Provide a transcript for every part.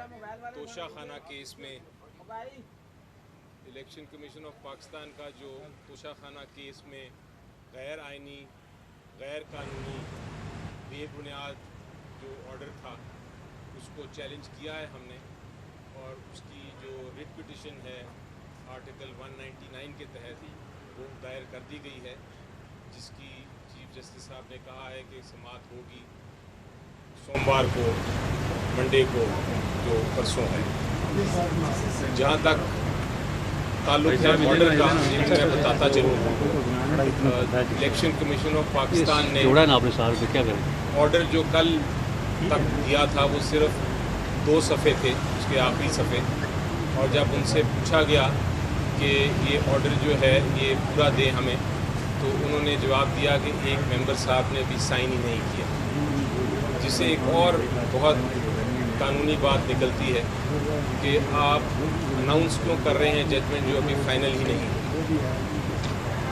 Toshakhana case में election commission of Pakistan का जो तोशाखाना केस में गैर आइनी, गैर कानूनी, बेबुनियाद जो ऑर्डर था उसको चैलेंज किया है हमने, और उसकी जो रिट पिटिशन है आर्टिकल 199 के तहत वो दायर कर दी गई है, जिसकी चीफ जस्टिस साहब ने कहा है कि समाअत होगी सोमवार को, मंडे को, जो परसों है। जहाँ तक ताल्लुक है ऑर्डर का, मैं बताता चलूँ, इलेक्शन कमीशन ऑफ पाकिस्तान ने ऑर्डर जो कल तक दिया था वो सिर्फ 2 सफ़े थे, उसके आखिरी सफ़े, और जब उनसे पूछा गया कि ये ऑर्डर जो है ये पूरा दें हमें, तो उन्होंने जवाब दिया कि एक मेंबर साहब ने अभी साइन ही नहीं किया, जिससे एक और बहुत कानूनी बात निकलती है कि आप अनाउंस क्यों कर रहे हैं जजमेंट जो अभी फाइनल ही नहीं है।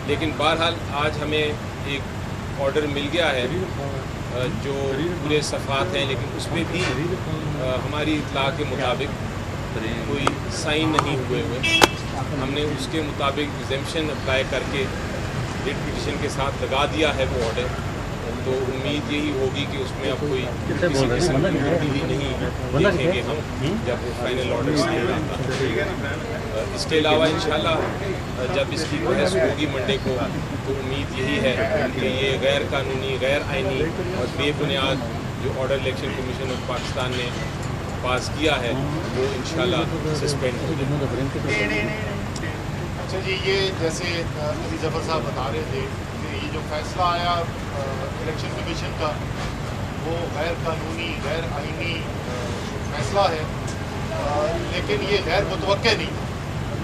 लेकिन बहरहाल आज हमें एक ऑर्डर मिल गया है जो पूरे सफ़ात हैं, लेकिन उसमें भी हमारी इत्तला के मुताबिक कोई साइन नहीं हुए। हमने उसके मुताबिक एग्जेम्पशन अप्लाई करके रिट पिटिशन के साथ लगा दिया है वो ऑर्डर, तो उम्मीद यही होगी कि उसमें अब कोई किसी किस्म की तब्दीली नहीं देखेंगे हम जब वो फाइनल ऑर्डर साइन आता है। इसके अलावा इंशाल्लाह जब इसकी बहस होगी मंडे को, तो उम्मीद यही है कि ये गैर कानूनी, गैर आइनी और बेबुनियाद जो order election commission of Pakistan ने पास किया है वो इंशाल्लाह सस्पेंड हो जाए। अच्छा जी, ये जैसे अली ज़फ़र साहब बता रहे थे कि ये जो फैसला आया इलेक्शन कमीशन का वो गैर कानूनी, गैर आइनी फैसला है, लेकिन ये गैर मुतवक्के नहीं,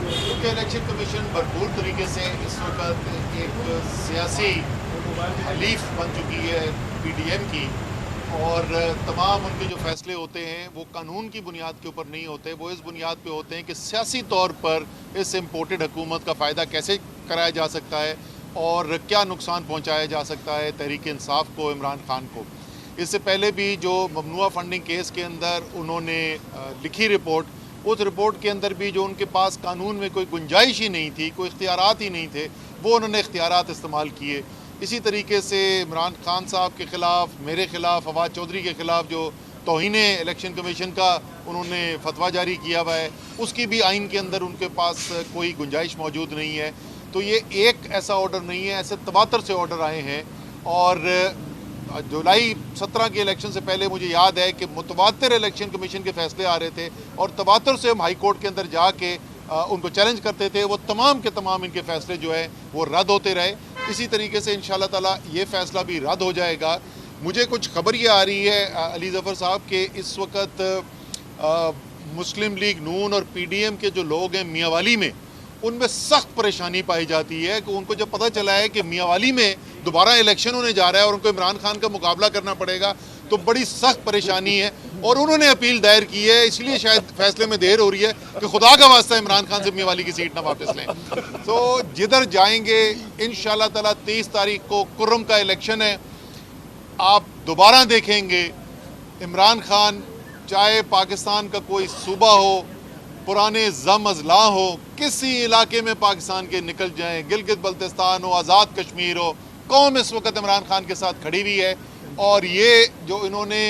क्योंकि इलेक्शन कमीशन भरपूर तरीके से इस वक्त एक सियासी हलीफ बन चुकी है PDM की, और तमाम उनके जो फैसले होते हैं वो कानून की बुनियाद के ऊपर नहीं होते, वो इस बुनियाद पे होते हैं कि सियासी तौर पर इस इम्पोर्टेड हुकूमत का फ़ायदा कैसे कराया जा सकता है और क्या नुकसान पहुंचाया जा सकता है तहरीक इंसाफ को, इमरान खान को। इससे पहले भी जो ममनुआ फंडिंग केस के अंदर उन्होंने लिखी रिपोर्ट, उस रिपोर्ट के अंदर भी जो उनके पास कानून में कोई गुंजाइश ही नहीं थी, कोई इख्तियारात ही नहीं थे, वो उन्होंने इख्तियारात इस्तेमाल किए। इसी तरीके से इमरान खान साहब के ख़िलाफ़, मेरे ख़िलाफ़, फवाद चौधरी के ख़िलाफ़ जो तौहीने इलेक्शन कमीशन का उन्होंने फतवा जारी किया हुआ है, उसकी भी आइन के अंदर उनके पास कोई गुंजाइश मौजूद नहीं है। तो ये एक ऐसा ऑर्डर नहीं है, ऐसे तवातर से ऑर्डर आए हैं। और जुलाई 17 के इलेक्शन से पहले मुझे याद है कि मुतवातिर इलेक्शन कमीशन के फैसले आ रहे थे और तवातर से हम हाई कोर्ट के अंदर जाके उनको चैलेंज करते थे, वो तमाम के तमाम इनके फैसले जो है वो रद्द होते रहे। इसी तरीके से इंशाल्लाह ताला ये फ़ैसला भी रद्द हो जाएगा। मुझे कुछ खबर ये आ रही है अली ज़फ़र साहब के इस वक्त मुस्लिम लीग नून और PDM के जो लोग हैं मियांवाली में, उनमें सख्त परेशानी पाई जाती है कि उनको जब पता चला है कि मियांवाली में दोबारा इलेक्शन होने जा रहा है और उनको इमरान खान का मुकाबला करना पड़ेगा, तो बड़ी सख्त परेशानी है और उन्होंने अपील दायर की है। इसलिए शायद फैसले में देर हो रही है कि खुदा का वास्ता इमरान खान से मियांवाली की सीट ना वापस लें। तो जिधर जाएंगे इंशाल्लाह ताला 23 तारीख को कुर्रम का इलेक्शन है, आप दोबारा देखेंगे इमरान खान, चाहे पाकिस्तान का कोई सूबा हो, पुराने जम अजला हो, किसी इलाके में पाकिस्तान के निकल जाएं, गिलगित बल्तिस्तान हो, आज़ाद कश्मीर हो, कौम इस वक्त इमरान खान के साथ खड़ी हुई है। और ये जो इन्होंने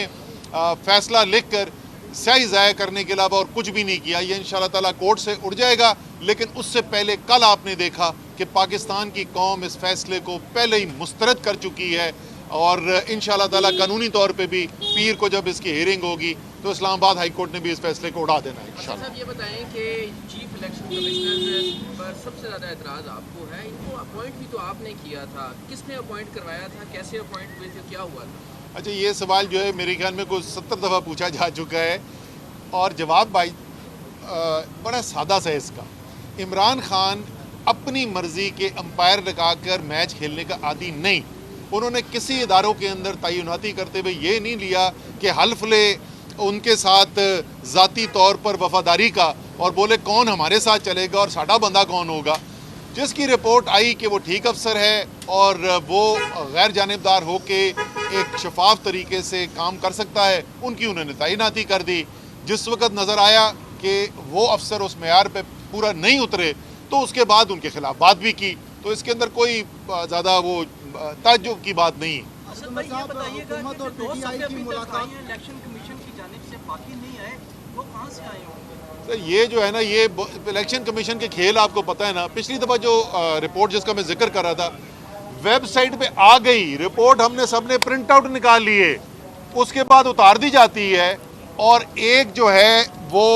फैसला लिखकर स्याही ज़ाया करने के अलावा और कुछ भी नहीं किया, ये इंशाल्लाह ताला कोर्ट से उड़ जाएगा। लेकिन उससे पहले कल आपने देखा कि पाकिस्तान की कौम इस फैसले को पहले ही मुस्तरद कर चुकी है, और इंशाल्लाह ताला कानूनी तौर पे भी पीर को जब इसकी हियरिंग होगी तो इस्लामाबाद हाई कोर्ट ने भी इस फैसले को उड़ा देना है इंशाल्लाह। साहब ये बताएं कि चीफ इलेक्शन कमिश्नर पर सबसे ज़्यादा एतराज़ आपको है, इनको अपॉइंट भी तो आपने किया था, किसने अपॉइंट करवाया था, कैसे अपॉइंट हुए थे, क्या हुआ था? अच्छा, ये सवाल जो है मेरे ख्याल में कुछ 70 दफ़ा पूछा जा चुका है और जवाब भाई बड़ा सादा सा है इसका। इमरान खान अपनी मर्ज़ी के अंपायर लगाकर मैच खेलने का आदी नहीं। उन्होंने किसी इदारों के अंदर तयनाती करते हुए ये नहीं लिया कि हल्फ ले उनके साथ ज़ाती तौर पर वफादारी का और बोले कौन हमारे साथ चलेगा और साडा बंदा कौन होगा। जिसकी रिपोर्ट आई कि वो ठीक अफसर है और वो गैर जानिबदार हो के एक शफाफ तरीके से काम कर सकता है, उनकी उन्होंने तैनाती कर दी। जिस वक्त नज़र आया कि वो अफसर उस मेयार पे पूरा नहीं उतरे तो उसके बाद उनके खिलाफ बात भी की। तो इसके अंदर कोई ज़्यादा वो ताज्जुब की बात नहीं है। असद भाई ये बताइएगा कि जो 2 सफ़े अभी तक आई हैं इलेक्शन कमीशन की जानिब से बाकी नहीं आए, वो कहाँ से आए होंगे? तो ये जो है ना, ये इलेक्शन कमीशन के खेल आपको पता है ना। पिछली दफ़ा जो रिपोर्ट जिसका मैं जिक्र कर रहा था, वेबसाइट पे आ गई रिपोर्ट, हमने सबने प्रिंट आउट निकाल लिए, उसके बाद उतार दी जाती है और एक जो है वो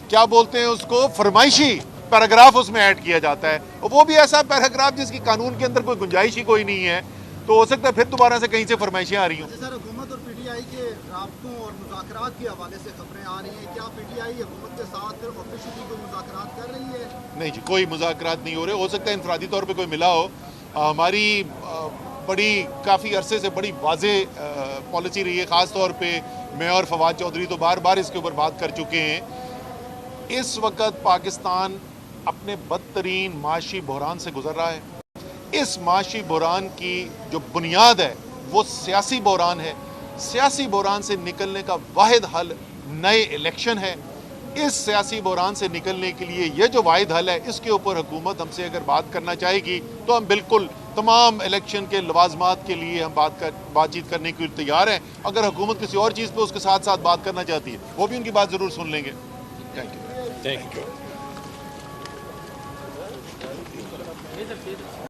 क्या बोलते हैं उसको, फरमाइशी पैराग्राफ उसमें ऐड किया जाता है, और वो भी ऐसा पैराग्राफ जिसकी कानून के अंदर कोई गुंजाइश ही कोई नहीं है। तो हो सकता है फिर दोबारा से कहीं से फरमाइशें आ रही हों। सर, हुकूमत और पीटीआई के राब्तों और मुज़ाकरात के हवाले से खबरें आ रही हैं, क्या पीटीआई हुकूमत के साथ ऑफिशियली कोई मुज़ाकरात कर रही है? नहीं जी, कोई मुज़ाकरात नहीं हो रहे। हो सकता है इनफरादी तौर पे कोई मिला हो। हमारी बड़ी काफ़ी अरसे से बड़ी वाज़े पॉलिसी रही है, ख़ास तौर पे मैं और फवाद चौधरी तो बार बार इसके ऊपर बात कर चुके हैं। इस वक्त पाकिस्तान अपने बदतरीन माशी बहरान से गुजर रहा है। इस माशी बहरान की जो बुनियाद है वो सियासी बहरान है। सियासी बहरान से निकलने का वाहिद हल नए इलेक्शन है। इस सियासी बहरान से निकलने के लिए ये जो वाहिद हल है, इसके ऊपर हुकूमत हमसे अगर बात करना चाहेगी तो हम बिल्कुल तमाम इलेक्शन के लवाजमात के लिए हम बातचीत करने के लिए तैयार हैं। अगर हुकूमत किसी और चीज़ पे उसके साथ साथ बात करना चाहती है, वो भी उनकी बात ज़रूर सुन लेंगे। Thank you.